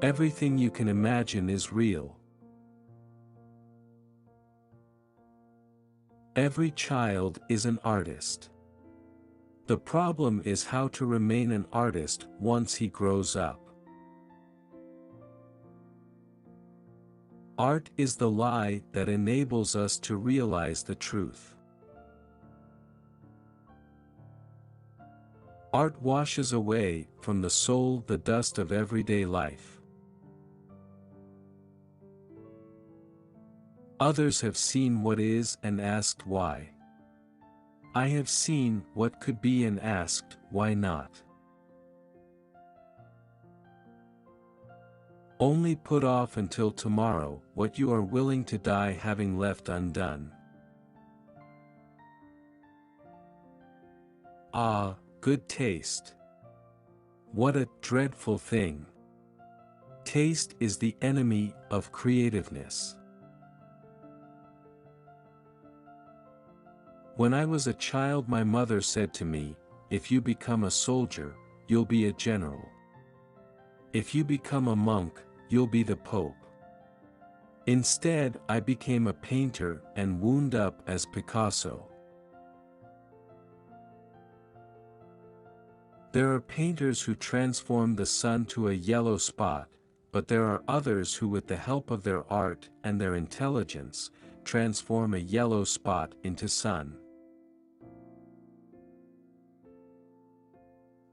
Everything you can imagine is real. Every child is an artist. The problem is how to remain an artist once he grows up. Art is the lie that enables us to realize the truth. Art washes away from the soul the dust of everyday life. Others have seen what is and asked why. I have seen what could be and asked why not. Only put off until tomorrow what you are willing to die having left undone. Ah, good taste. What a dreadful thing. Taste is the enemy of creativeness. When I was a child, my mother said to me, "If you become a soldier, you'll be a general. If you become a monk, you'll be the Pope." Instead, I became a painter and wound up as Picasso. There are painters who transform the sun to a yellow spot, but there are others who, with the help of their art and their intelligence, transform a yellow spot into sun.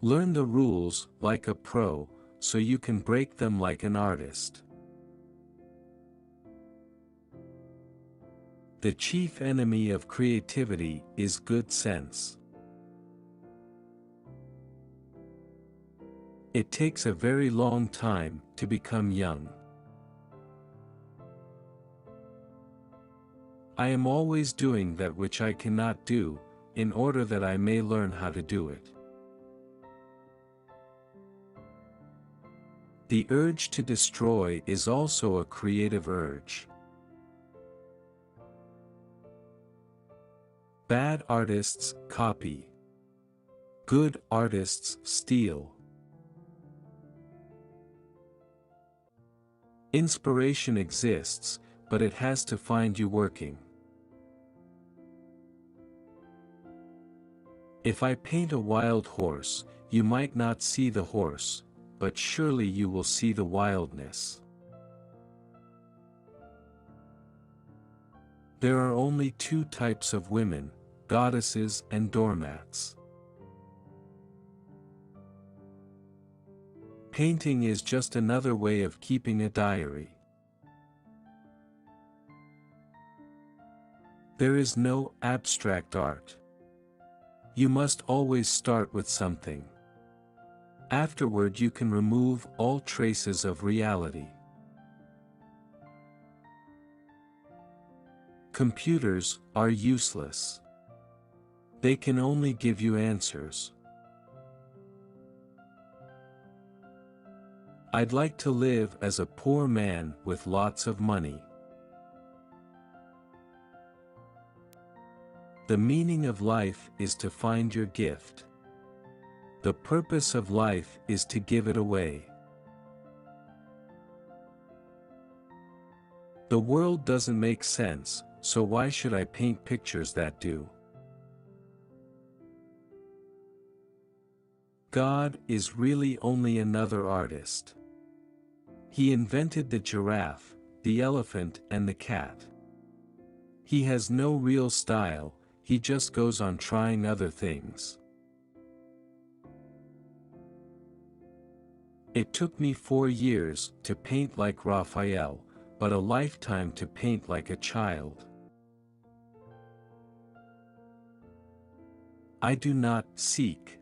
Learn the rules like a pro, so you can break them like an artist. The chief enemy of creativity is good sense. It takes a very long time to become young. I am always doing that which I cannot do, in order that I may learn how to do it. The urge to destroy is also a creative urge. Bad artists copy. Good artists steal. Inspiration exists, but it has to find you working. If I paint a wild horse, you might not see the horse, but surely you will see the wildness. There are only two types of women, goddesses and doormats. Painting is just another way of keeping a diary. There is no abstract art. You must always start with something. Afterward you can remove all traces of reality. Computers are useless. They can only give you answers. I'd like to live as a poor man with lots of money. The meaning of life is to find your gift. The purpose of life is to give it away. The world doesn't make sense, so why should I paint pictures that do? God is really only another artist. He invented the giraffe, the elephant, and the cat. He has no real style, he just goes on trying other things. It took me 4 years to paint like Raphael, but a lifetime to paint like a child. I do not seek.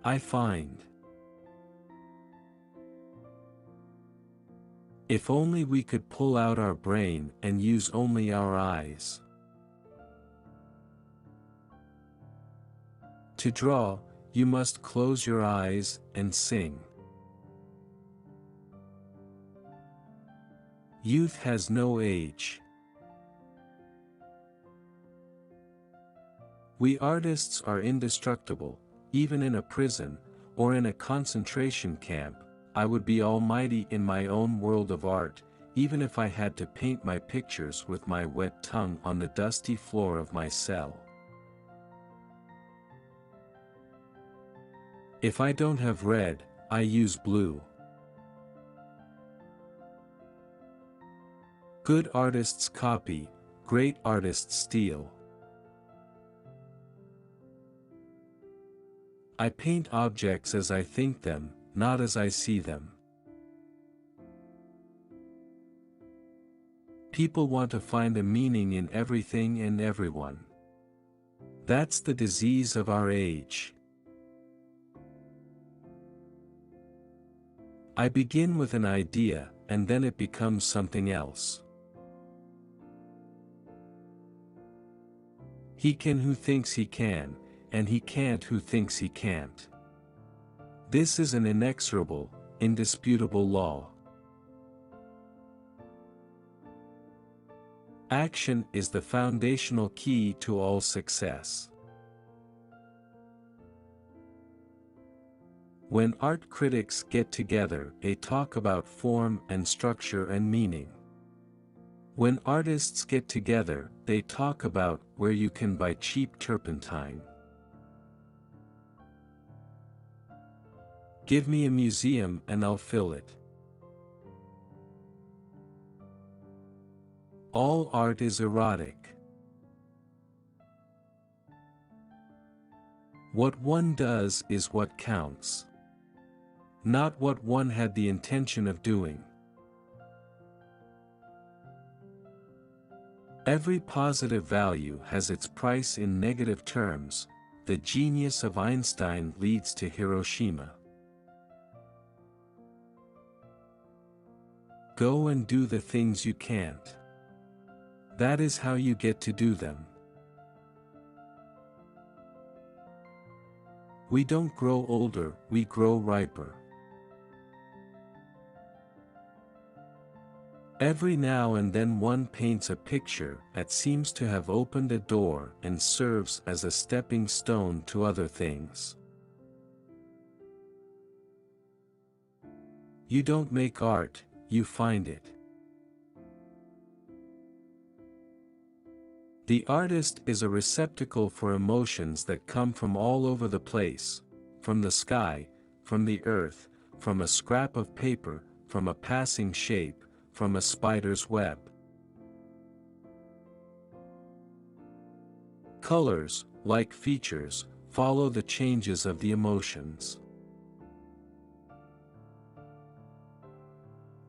I find. If only we could pull out our brain and use only our eyes. To draw, you must close your eyes and sing. Youth has no age. We artists are indestructible, even in a prison, or in a concentration camp. I would be almighty in my own world of art, even if I had to paint my pictures with my wet tongue on the dusty floor of my cell. If I don't have red, I use blue. Good artists copy, great artists steal. I paint objects as I think them, not as I see them. People want to find a meaning in everything and everyone. That's the disease of our age. I begin with an idea, and then it becomes something else. He can who thinks he can, and he can't who thinks he can't. This is an inexorable, indisputable law. Action is the foundational key to all success. When art critics get together, they talk about form and structure and meaning. When artists get together, they talk about where you can buy cheap turpentine. Give me a museum and I'll fill it. All art is erotic. What one does is what counts. Not what one had the intention of doing. Every positive value has its price in negative terms. The genius of Einstein leads to Hiroshima. Go and do the things you can't. That is how you get to do them. We don't grow older, we grow riper. Every now and then one paints a picture that seems to have opened a door and serves as a stepping stone to other things. You don't make art, you find it. The artist is a receptacle for emotions that come from all over the place, from the sky, from the earth, from a scrap of paper, from a passing shape, from a spider's web. Colors, like features, follow the changes of the emotions.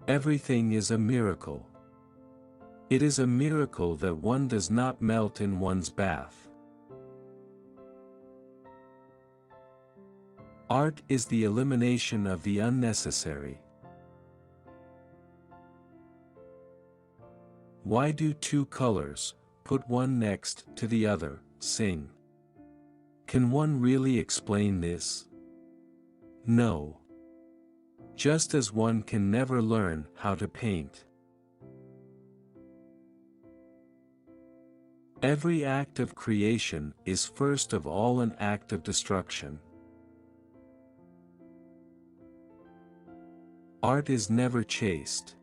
Everything is a miracle. It is a miracle that one does not melt in one's bath. Art is the elimination of the unnecessary. Why do two colors, put one next to the other, sing? Can one really explain this? No. Just as one can never learn how to paint. Every act of creation is first of all an act of destruction. Art is never chaste.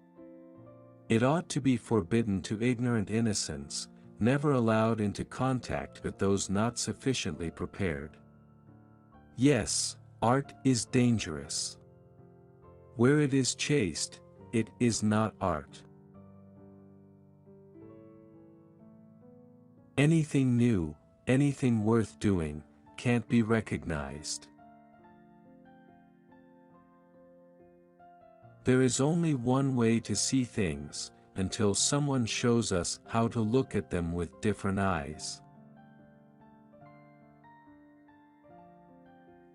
It ought to be forbidden to ignorant innocence, never allowed into contact with those not sufficiently prepared. Yes, art is dangerous. Where it is chaste, it is not art. Anything new, anything worth doing, can't be recognized. There is only one way to see things, until someone shows us how to look at them with different eyes.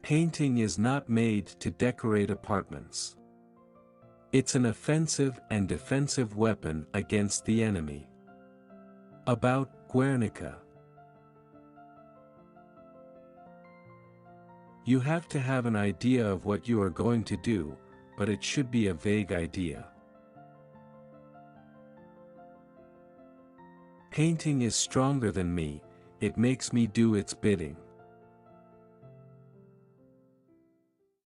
Painting is not made to decorate apartments. It's an offensive and defensive weapon against the enemy. About Guernica. You have to have an idea of what you are going to do, but it should be a vague idea. Painting is stronger than me, it makes me do its bidding.